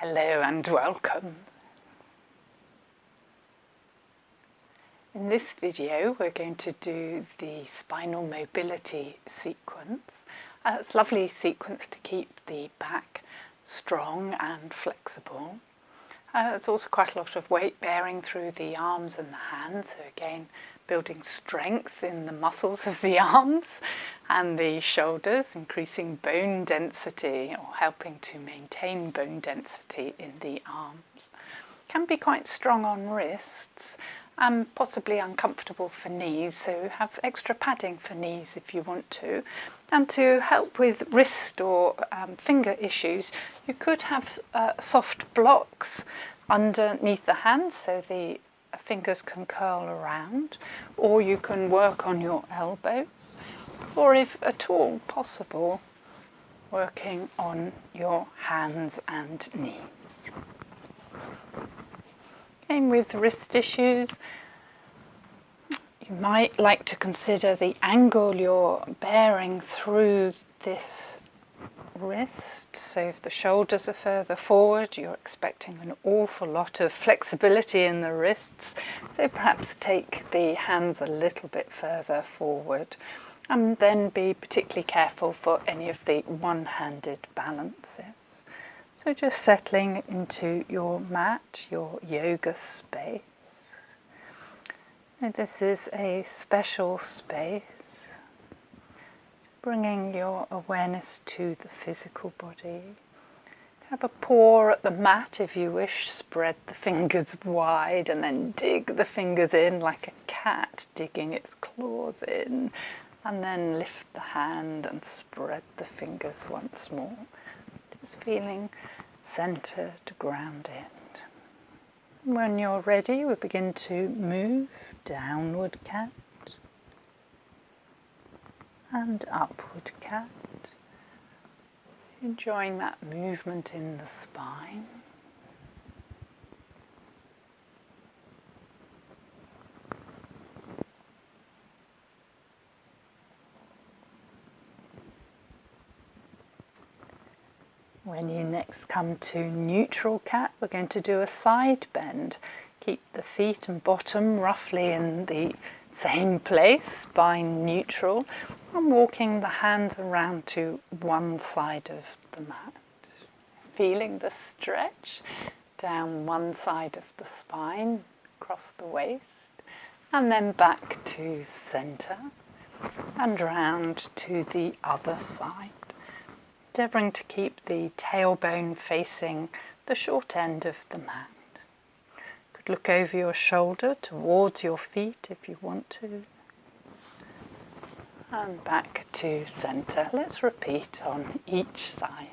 Hello and welcome. In this video we're going to do the spinal mobility sequence. It's a lovely sequence to keep the back strong and flexible. There's also quite a lot of weight bearing through the arms and the hands, so again building strength in the muscles of the arms and the shoulders, increasing bone density or helping to maintain bone density in the arms. Can be quite strong on wrists and possibly uncomfortable for knees, so have extra padding for knees if you want to. And to help with wrist or finger issues, you could have soft blocks underneath the hands so the fingers can curl around, or you can work on your elbows, or if at all possible, working on your hands and knees. Again, with wrist issues, you might like to consider the angle you're bearing through this wrist. So if the shoulders are further forward, you're expecting an awful lot of flexibility in the wrists. So perhaps take the hands a little bit further forward, and then be particularly careful for any of the one-handed balances. So just settling into your mat, your yoga space. And this is a special space. Bringing your awareness to the physical body. Have a paw at the mat if you wish. Spread the fingers wide and then dig the fingers in like a cat digging its claws in. And then lift the hand and spread the fingers once more. Just feeling centered, grounded. When you're ready, we begin to move. Downward cat and upward cat. Enjoying that movement in the spine. When you next come to neutral cat, we're going to do a side bend. Keep the feet and bottom roughly in the same place, spine neutral, and walking the hands around to one side of the mat. Feeling the stretch down one side of the spine, across the waist, and then back to centre and round to the other side. Endeavouring to keep the tailbone facing the short end of the mat. Could look over your shoulder towards your feet if you want to. And back to centre. Let's repeat on each side.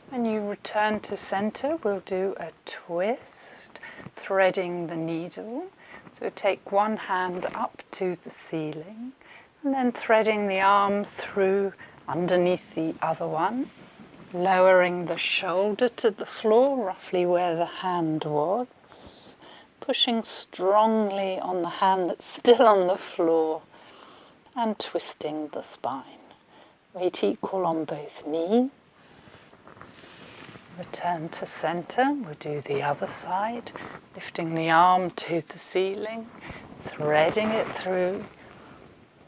When you return to centre, we'll do a twist, threading the needle. So take one hand up to the ceiling and then threading the arm through underneath the other one, lowering the shoulder to the floor, roughly where the hand was, pushing strongly on the hand that's still on the floor and twisting the spine. Weight equal on both knees. Return to centre, we'll do the other side, lifting the arm to the ceiling, threading it through.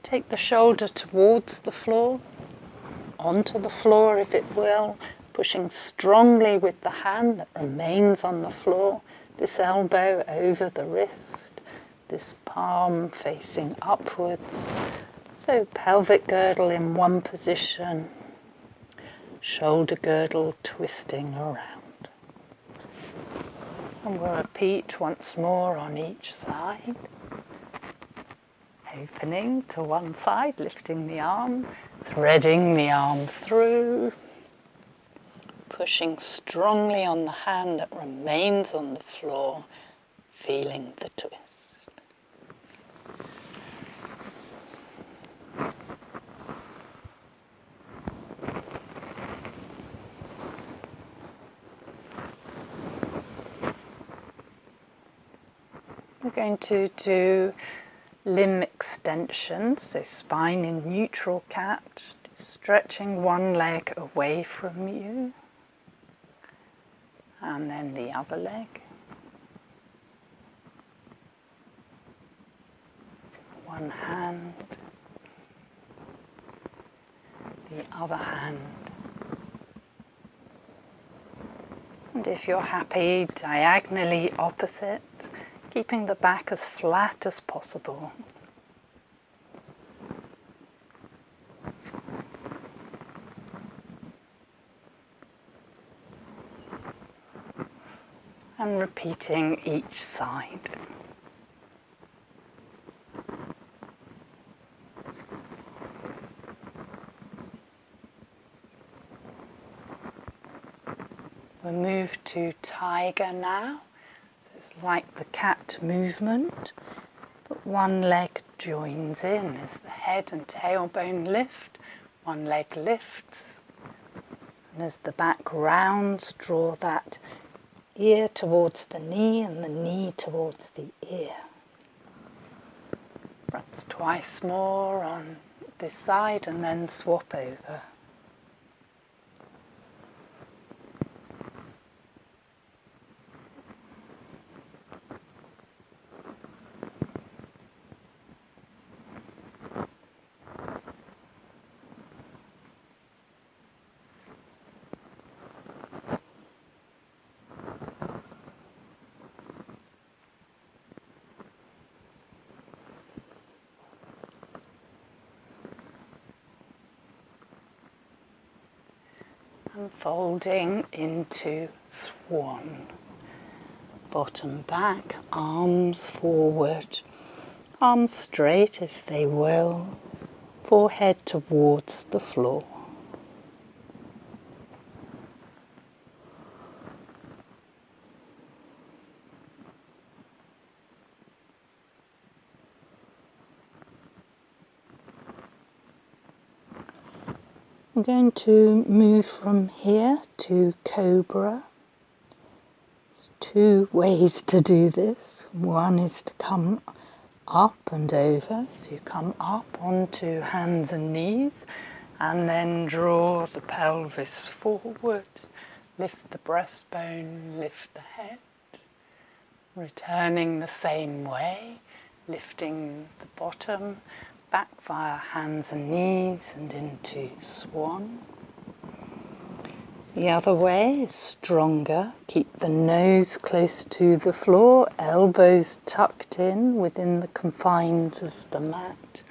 Take the shoulder towards the floor, onto the floor if it will, pushing strongly with the hand that remains on the floor, this elbow over the wrist, this palm facing upwards. So pelvic girdle in one position, shoulder girdle twisting around. And we'll repeat once more on each side. Opening to one side, lifting the arm, threading the arm through, pushing strongly on the hand that remains on the floor, feeling the twist. going to do limb extensions, so spine in neutral cat, stretching one leg away from you and then the other leg. One hand, the other hand. And if you're happy, diagonally opposite, keeping the back as flat as possible. And repeating each side. We'll move to tiger now. So it's like the cat movement, but one leg joins in as the head and tailbone lift, one leg lifts, and as the back rounds, draw that ear towards the knee and the knee towards the ear. Perhaps twice more on this side and then swap over. And folding into swan. Bottom back, arms forward, arms straight if they will, forehead towards the floor. I'm going to move from here to cobra. There's two ways to do this. One is to come up and over, so you come up onto hands and knees and then draw the pelvis forward, lift the breastbone, lift the head, returning the same way, lifting the bottom, back via hands and knees and into swan. The other way is stronger. Keep the nose close to the floor, elbows tucked in within the confines of the mat.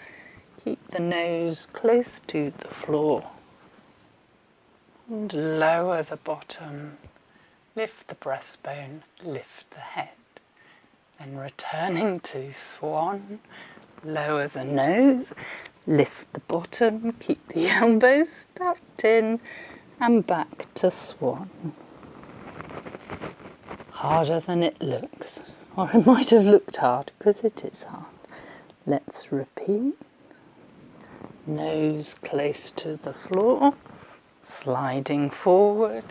Keep the nose close to the floor. And lower the bottom, lift the breastbone, lift the head. Then returning to swan, lower the nose, lift the bottom, keep the elbows tucked in, and back to swan. Harder than it looks, or it might have looked hard because it is hard. Let's repeat. Nose close to the floor, sliding forward,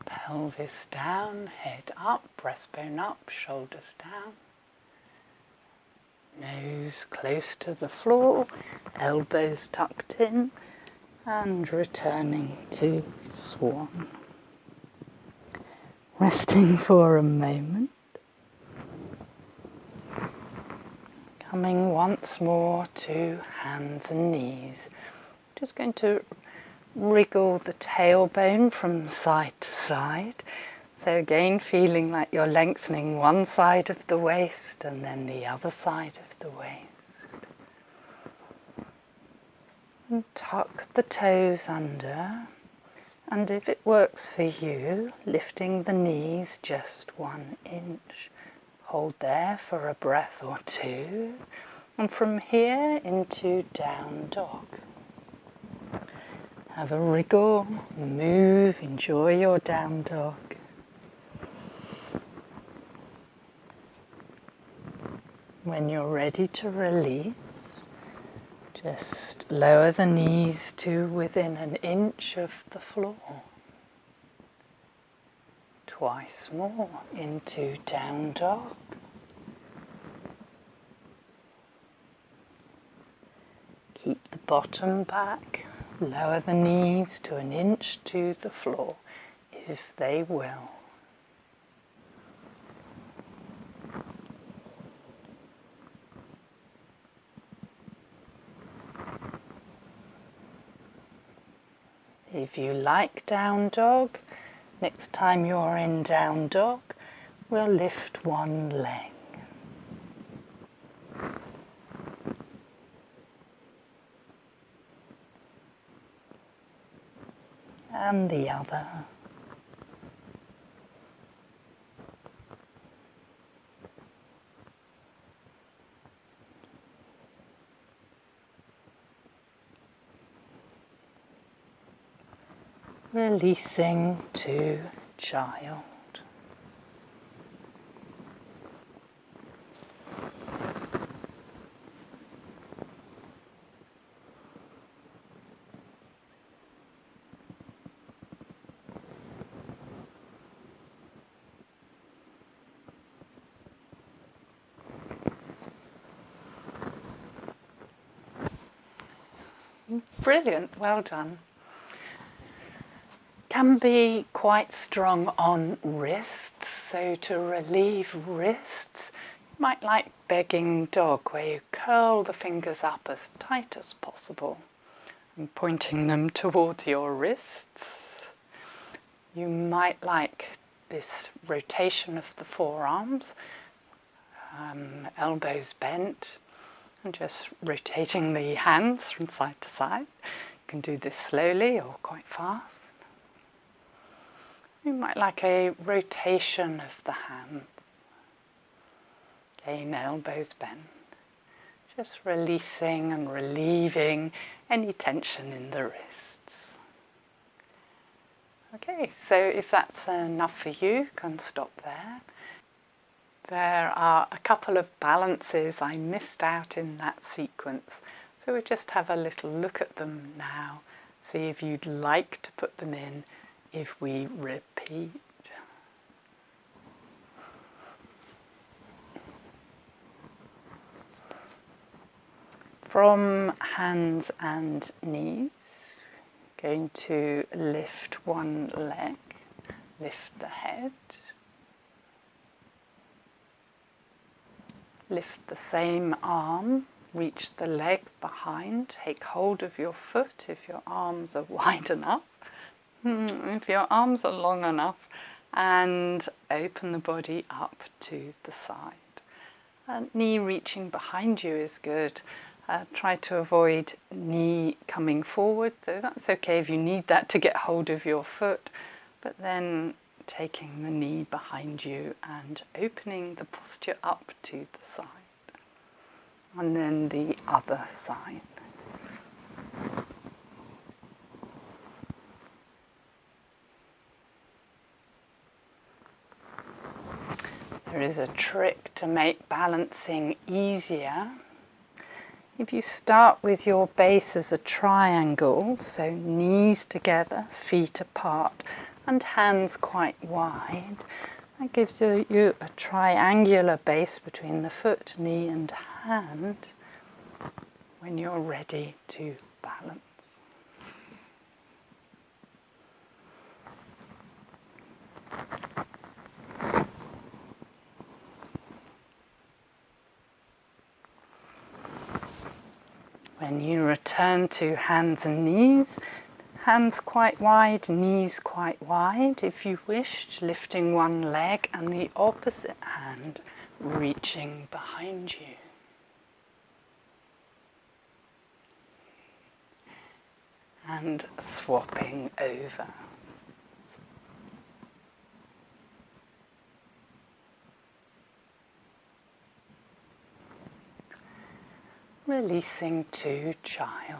pelvis down, head up, breastbone up, shoulders down. Nose close to the floor, elbows tucked in, and returning to swan. Resting for a moment. Coming once more to hands and knees. Just going to wriggle the tailbone from side to side. So again, feeling like you're lengthening one side of the waist and then the other side of the waist. And tuck the toes under, and if it works for you, lifting the knees just 1 inch. Hold there for a breath or two, and from here into down dog. Have a wriggle, move, enjoy your down dog. When you're ready to release, just lower the knees to within 1 inch of the floor. Twice more into down dog. bottom back, lower the knees to an inch to the floor, if they will. If you like down dog, next time you're in down dog, we'll lift one leg. And the other. Releasing to child. Brilliant, well done. Can be quite strong on wrists, so to relieve wrists, you might like begging dog, where you curl the fingers up as tight as possible and pointing them towards your wrists. You might like this rotation of the forearms, elbows bent, and just rotating the hands from side to side. You can do this slowly or quite fast. You might like a rotation of the hands. Again, elbows bent. Just releasing and relieving any tension in the wrists. Okay, so if that's enough for you, you can stop there. There are a couple of balances I missed out in that sequence, so we'll just have a little look at them now, see if you'd like to put them in if we repeat. From hands and knees, going to lift one leg, lift the head, lift the same arm, reach the leg behind, take hold of your foot if your arms are wide enough, if your arms are long enough, and open the body up to the side. Knee reaching behind you is good. Try to avoid knee coming forward, though that's okay if you need that to get hold of your foot, but then taking the knee behind you and opening the posture up to the side. And then the other side. There is a trick to make balancing easier. If you start with your base as a triangle, so knees together, feet apart, and hands quite wide, that gives you a triangular base between the foot, knee and hand when you're ready to balance. When you return to hands and knees, hands quite wide, knees quite wide. If you wish, lifting one leg and the opposite hand reaching behind you. And swapping over. Releasing to child.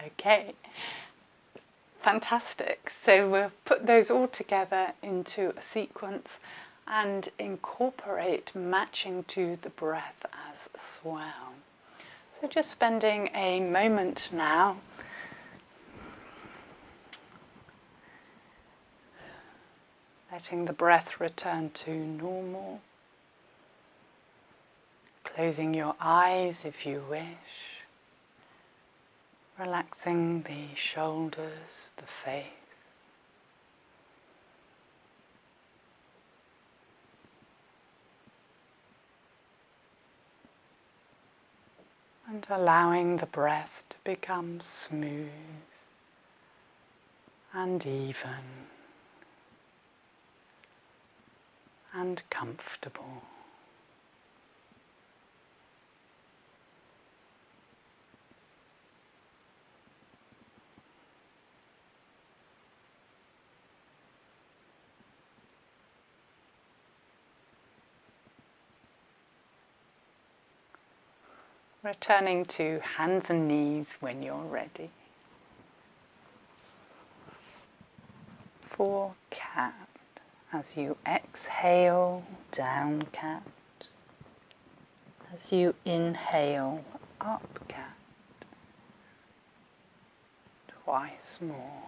Okay, fantastic. So we'll put those all together into a sequence and incorporate matching to the breath as swell. So just spending a moment now letting the breath return to normal, closing your eyes if you wish, relaxing the shoulders, the face. And allowing the breath to become smooth and even and comfortable. Returning to hands and knees when you're ready. For cat, as you exhale, down cat. As you inhale, up cat. Twice more.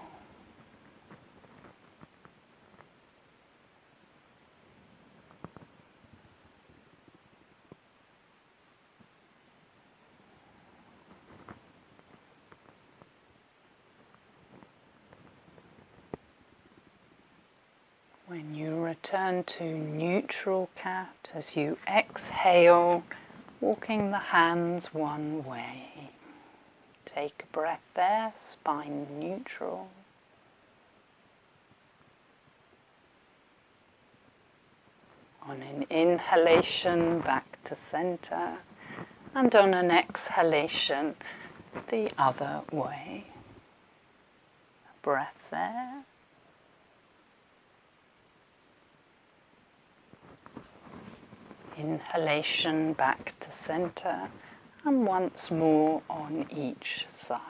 When you return to neutral cat, as you exhale, walking the hands one way. Take a breath there, spine neutral. On an inhalation, back to center, and on an exhalation, the other way. A breath there. Inhalation back to center, and once more on each side.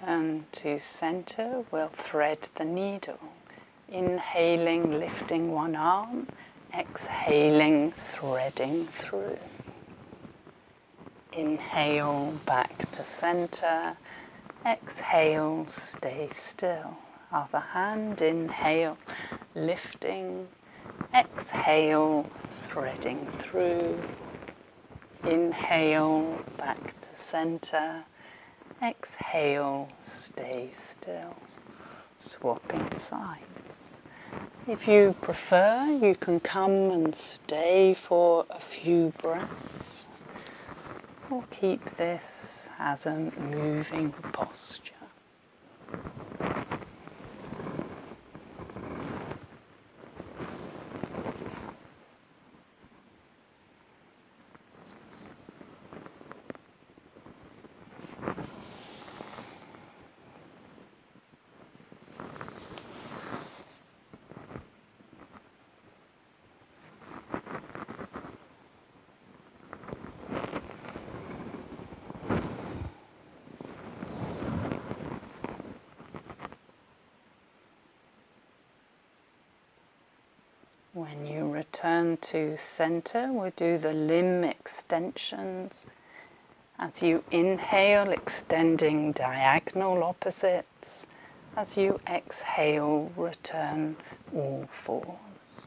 Turn to center, we'll thread the needle. Inhaling, lifting one arm, exhaling, threading through. Inhale, back to center, exhale, stay still. Other hand, inhale, lifting, exhale, threading through. Inhale, back to center. Exhale, stay still. Swapping sides. If you prefer, you can come and stay for a few breaths, or keep this as a moving posture. When you return to center, we'll do the limb extensions. As you inhale, extending diagonal opposites. As you exhale, return all fours.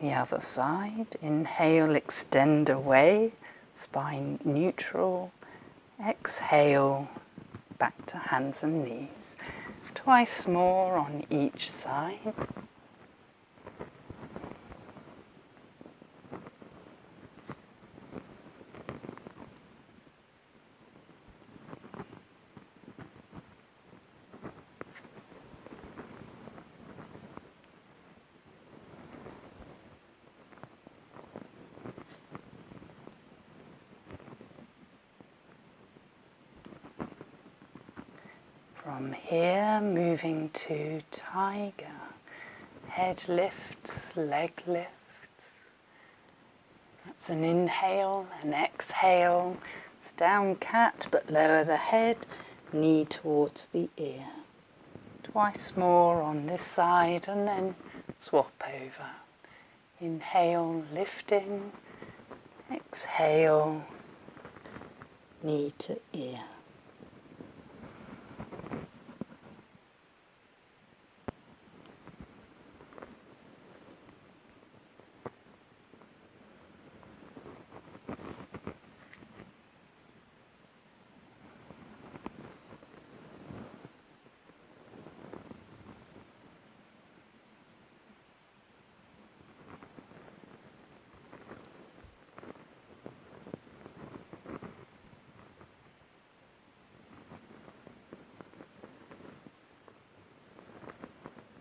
The other side, inhale, extend away, spine neutral. Exhale, back to hands and knees. Twice more on each side. From here, moving to tiger. Head lifts, leg lifts. It's an inhale and exhale. It's down cat, but lower the head, knee towards the ear. Twice more on this side and then swap over. Inhale, lifting. Exhale, knee to ear.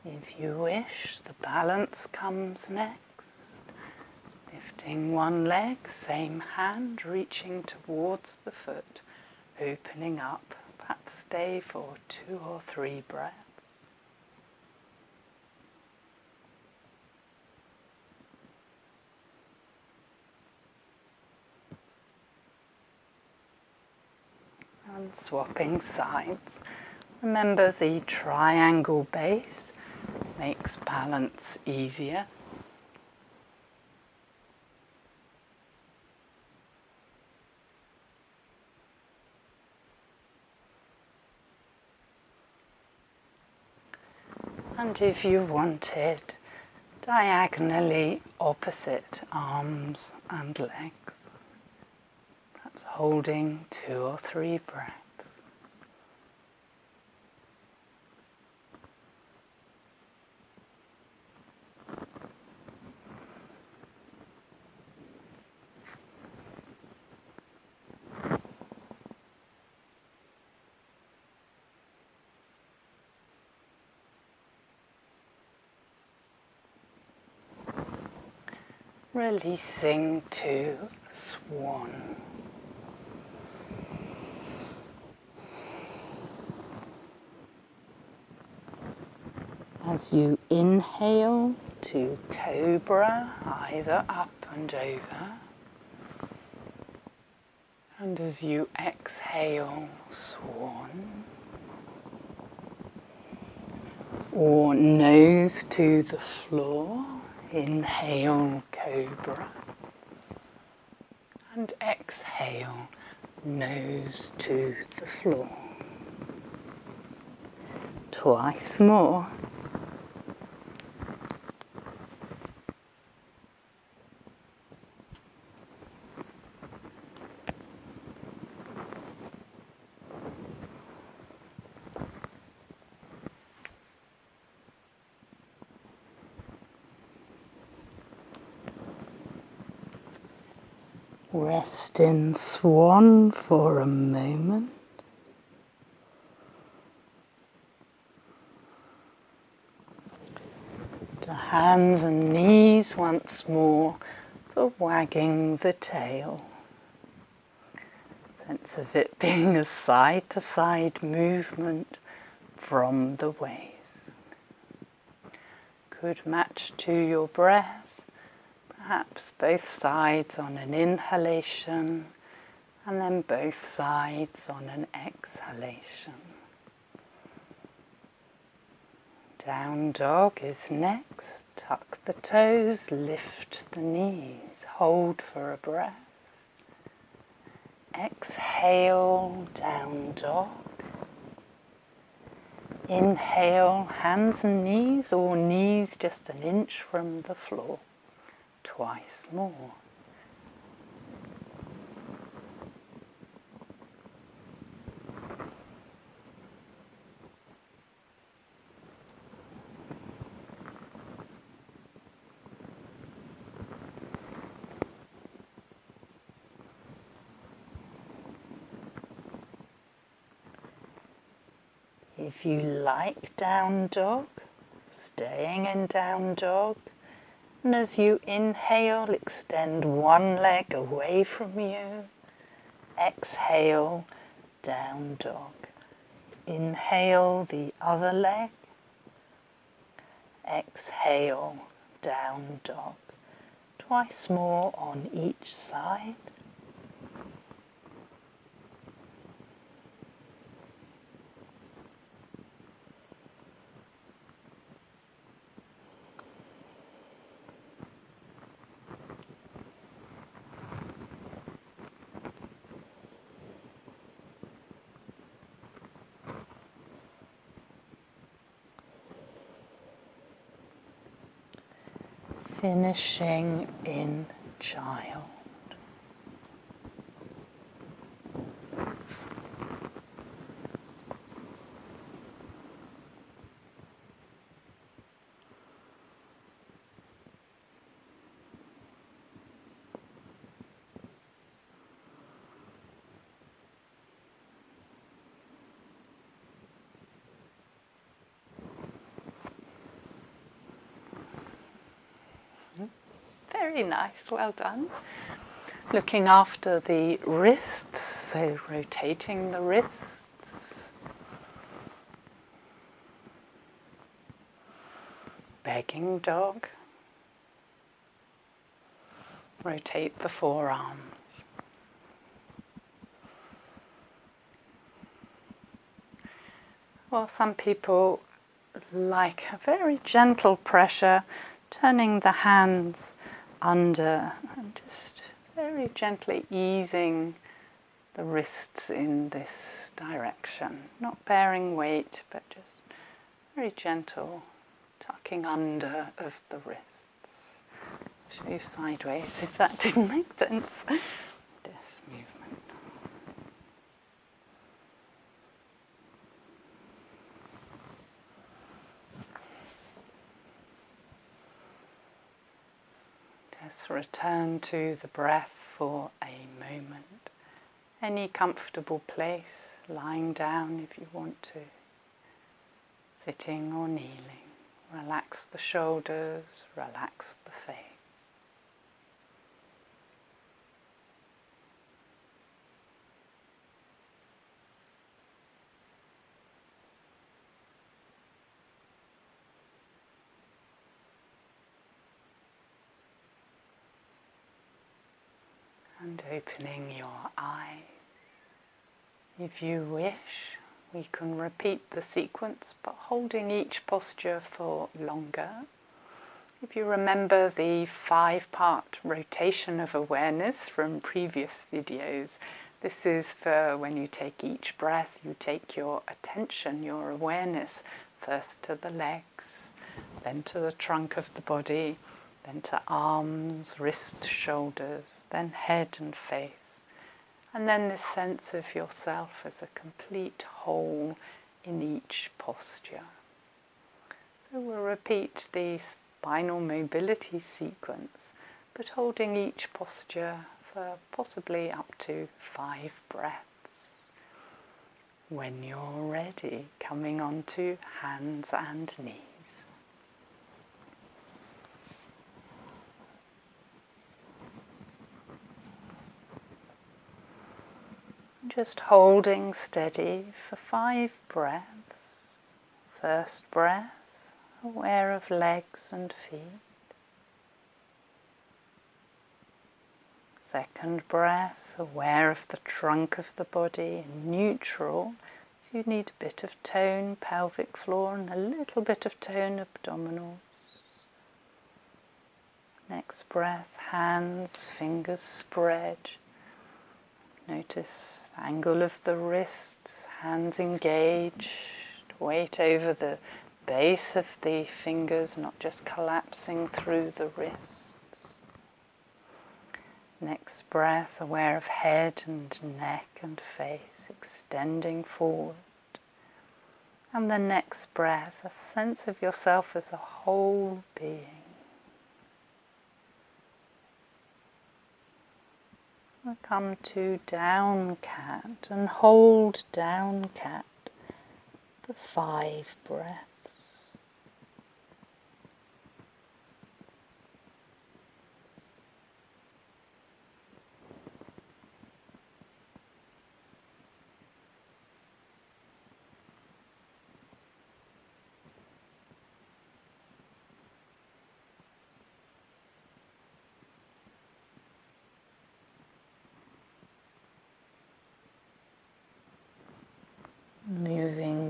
If you wish, the balance comes next. Lifting one leg, same hand, reaching towards the foot, opening up. Perhaps stay for 2 or 3 breaths. And swapping sides. Remember the triangle base makes balance easier. And if you wanted, diagonally opposite arms and legs, perhaps holding 2 or 3 breaths. Releasing to swan. As you inhale to cobra, either up and over, and as you exhale, swan, or nose to the floor. Inhale, cobra, and exhale, nose to the floor. Twice more. Rest in swan for a moment. To hands and knees once more for wagging the tail. Sense of it being a side-to-side movement from the waist. Could match to your breath. Perhaps both sides on an inhalation and then both sides on an exhalation. Down dog is next. Tuck the toes, lift the knees, hold for a breath. Exhale, down dog. Inhale, hands and knees, or knees just an inch from the floor. Twice more. If you like down dog, staying in down dog, and as you inhale, extend one leg away from you. Exhale, down dog. Inhale the other leg. Exhale, down dog. twice more on each side. Finishing in child. Very nice, well done. Looking after the wrists, so rotating the wrists. Begging dog. Rotate the forearms. Well, some people like a very gentle pressure, turning the hands under and just very gently easing the wrists in this direction. Not bearing weight, but just very gentle tucking under of the wrists. I'll show you sideways if that didn't make sense. This movement. Just return to the breath for a moment. Any comfortable place, lying down if you want to, sitting or kneeling. Relax the shoulders, relax the face. And opening your eyes. If you wish, we can repeat the sequence, but holding each posture for longer. If you remember the 5-part rotation of awareness from previous videos, this is for when you take each breath, you take your attention, your awareness, first to the legs, then to the trunk of the body, then to arms, wrists, shoulders, then head and face. And then this sense of yourself as a complete whole in each posture. So we'll repeat the spinal mobility sequence, but holding each posture for possibly up to 5 breaths. When you're ready, coming onto hands and knees. Just holding steady for 5 breaths. First breath, aware of legs and feet. Second breath, aware of the trunk of the body, neutral. So you need a bit of tone, pelvic floor, and a little bit of tone, abdominals. Next breath, hands, fingers spread. Notice the angle of the wrists, hands engaged, weight over the base of the fingers, not just collapsing through the wrists. Next breath, aware of head and neck and face, extending forward. And the next breath, a sense of yourself as a whole being. We'll come to down cat and hold down cat for 5 breaths.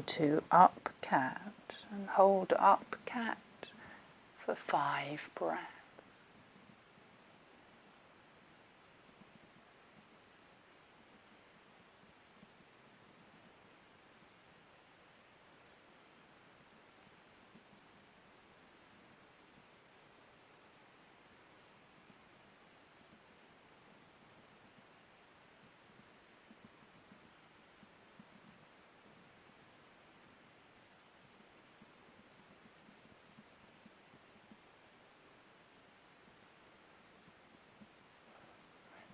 to up cat and hold up cat for 5 breaths.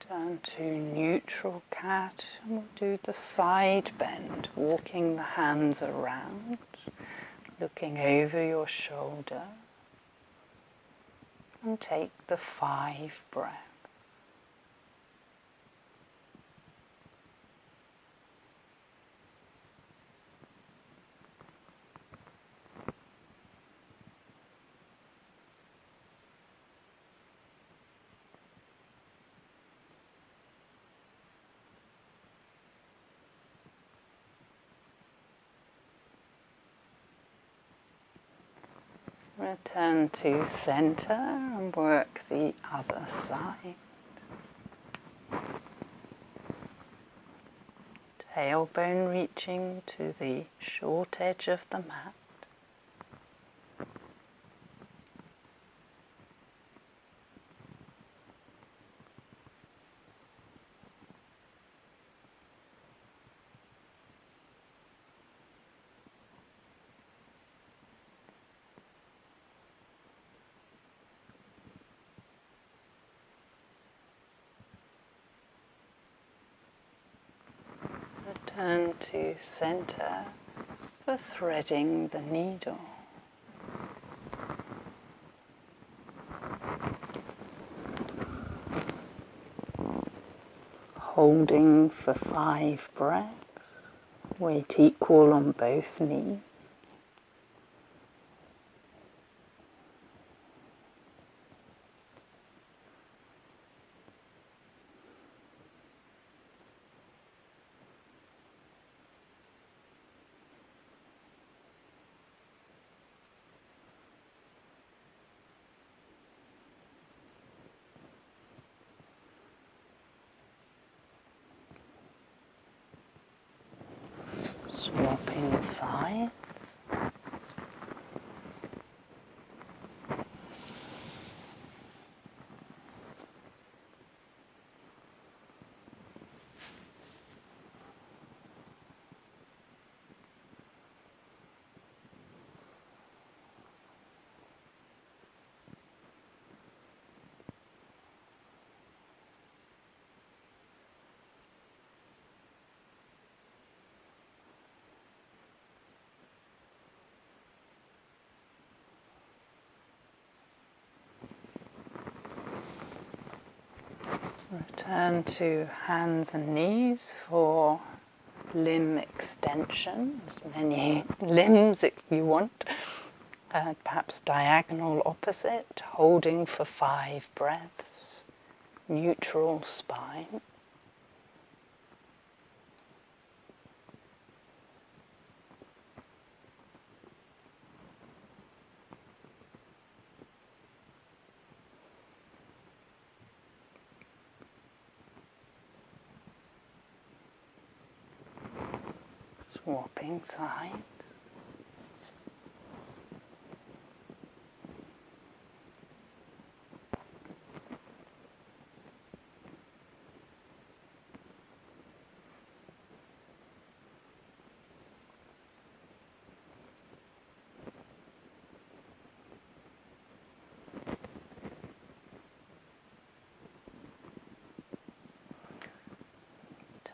Turn to neutral cat and we'll do the side bend, walking the hands around, looking over your shoulder, and take the 5 breaths. Return to center and work the other side. Tailbone reaching to the short edge of the mat. Return to center for threading the needle. Holding for 5 breaths, weight equal on both knees. Swapping sides. Return to hands and knees for limb extension, as many limbs if you want, perhaps diagonal opposite, holding for 5 breaths, neutral spine. Swapping sides.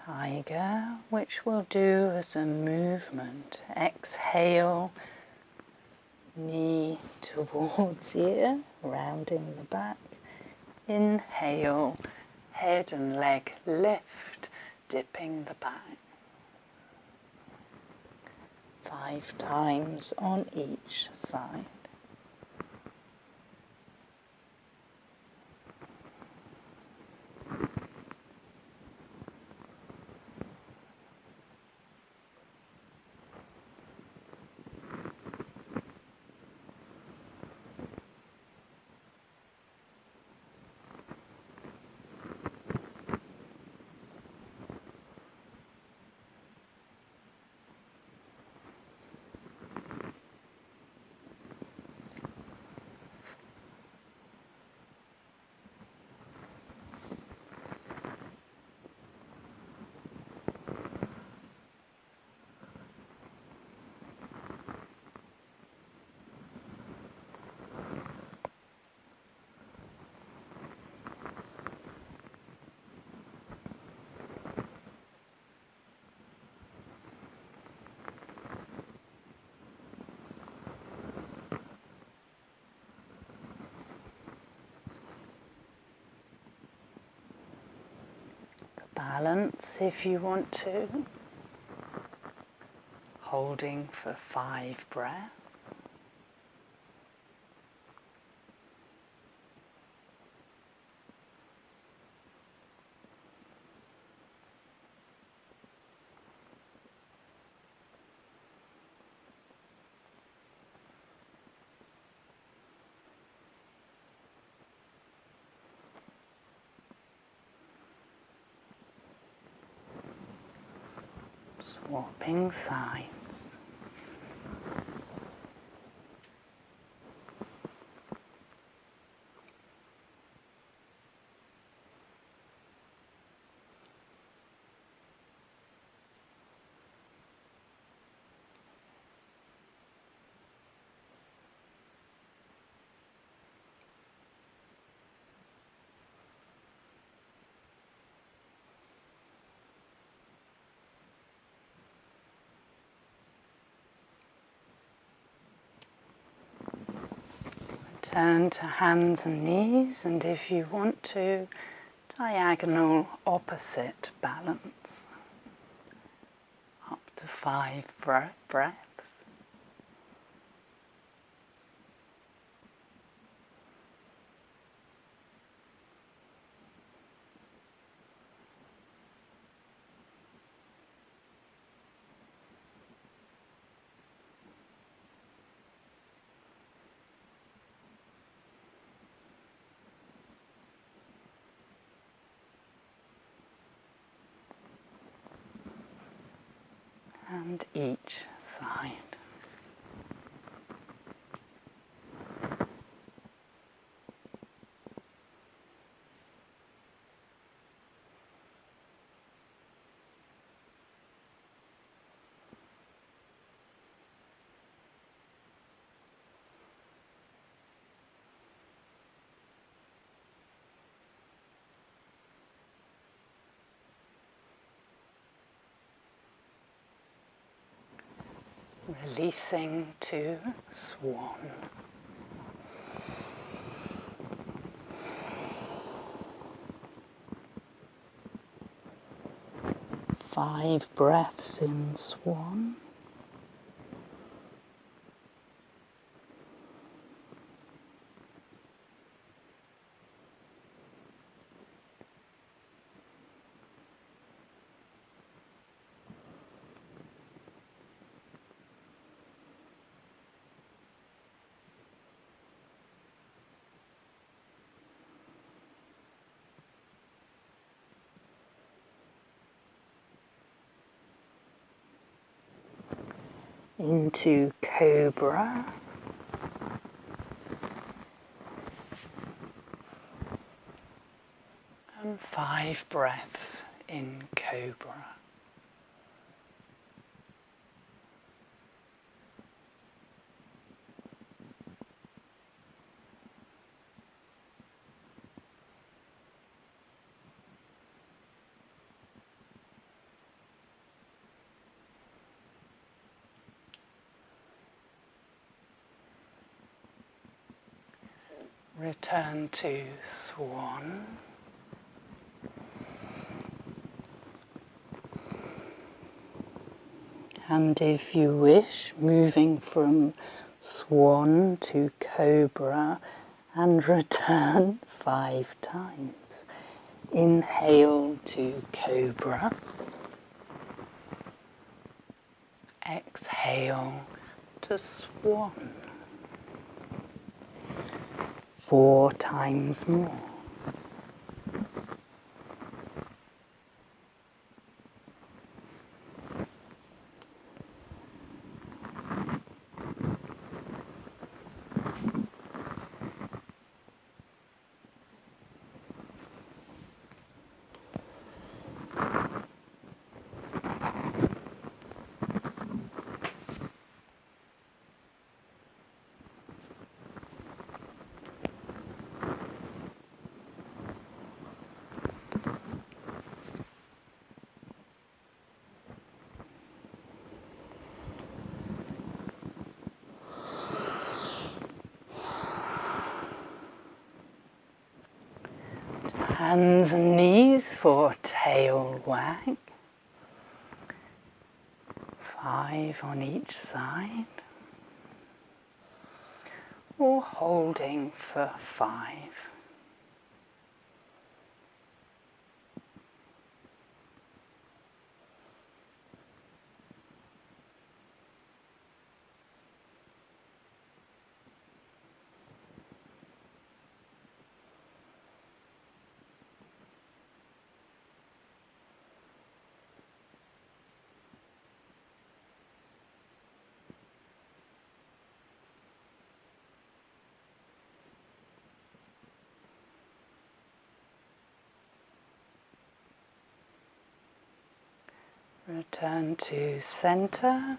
Tiger, which we'll do as a movement. Exhale, knee towards ear, rounding the back. Inhale, head and leg lift, dipping the back. 5 times on each side. balance if you want to, holding for 5 breaths. Swapping sides. Turn to hands and knees, and if you want to, diagonal opposite balance. Up to 5 breaths. And each side. Releasing to swan. Five breaths in swan. Into cobra. And 5 breaths in cobra. Return to swan. And if you wish, moving from swan to cobra and return 5 times. Inhale to cobra. Exhale to swan. 4 times more. Hands and knees for 10. tail wag. 5 on each side. Or holding for 5. Return to center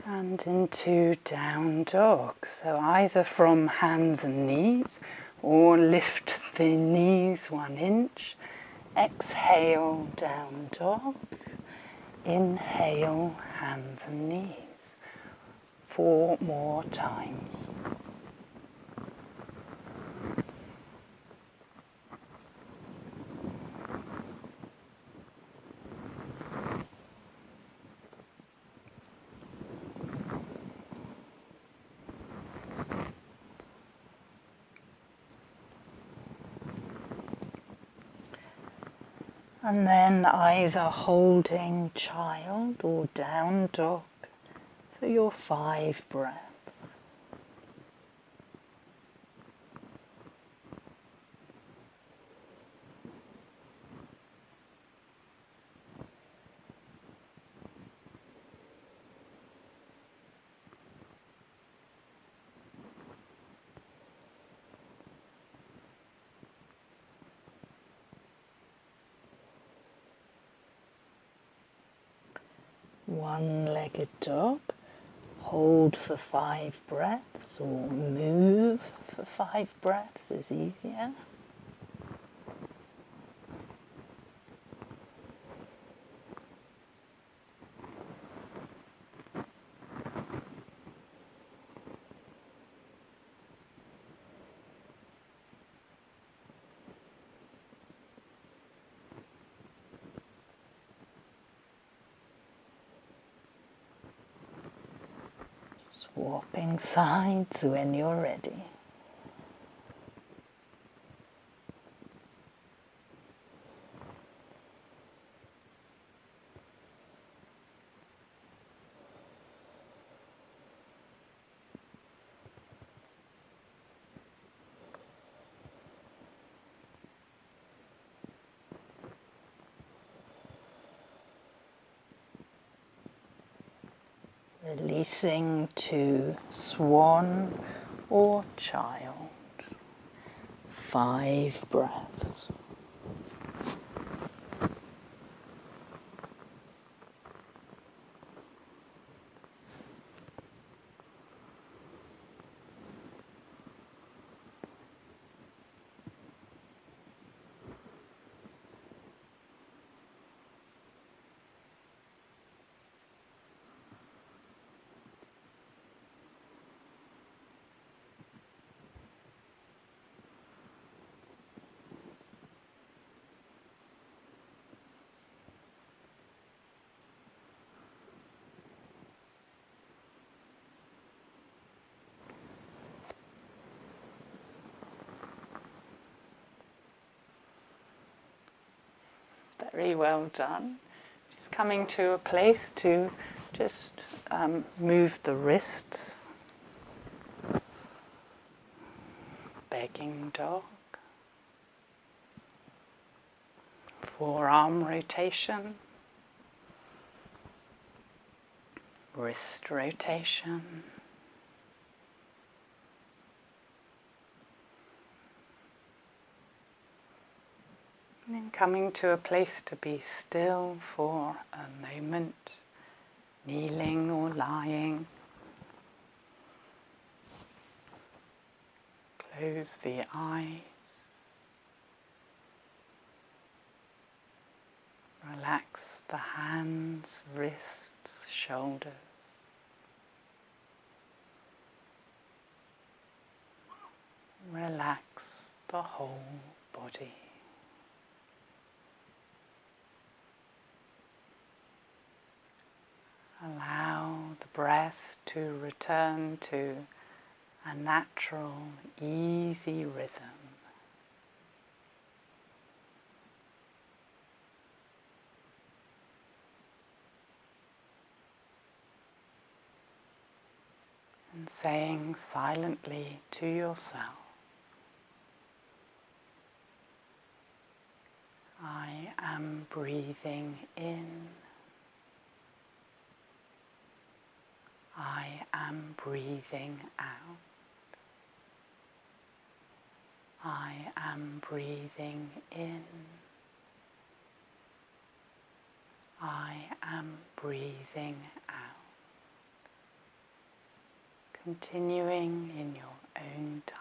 and into down dog. So either from hands and knees or lift the knees 1 inch. Exhale, down dog. Inhale, hands and knees. 4 more times. And then either holding child or down dog for your 5 breaths. One-legged dog, hold for 5 breaths, or move for 5 breaths is easier. Swapping sides when you're ready. Releasing to swan or child. 5 breaths. Very well done. Just coming to a place to just move the wrists. Begging dog. Forearm rotation. Wrist rotation. And then coming to a place to be still for a moment, kneeling or lying. Close the eyes. Relax the hands, wrists, shoulders. Relax the whole body. Allow the breath to return to a natural, easy rhythm. And saying silently to yourself, I am breathing in. I am breathing out. I am breathing in. I am breathing out. Continuing in your own time.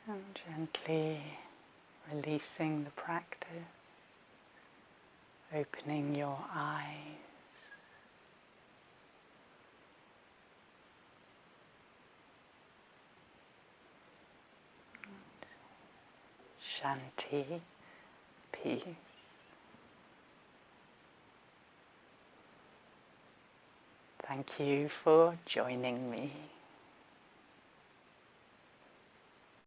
And gently releasing the practice, opening your eyes. Shanti, peace. Thank you for joining me.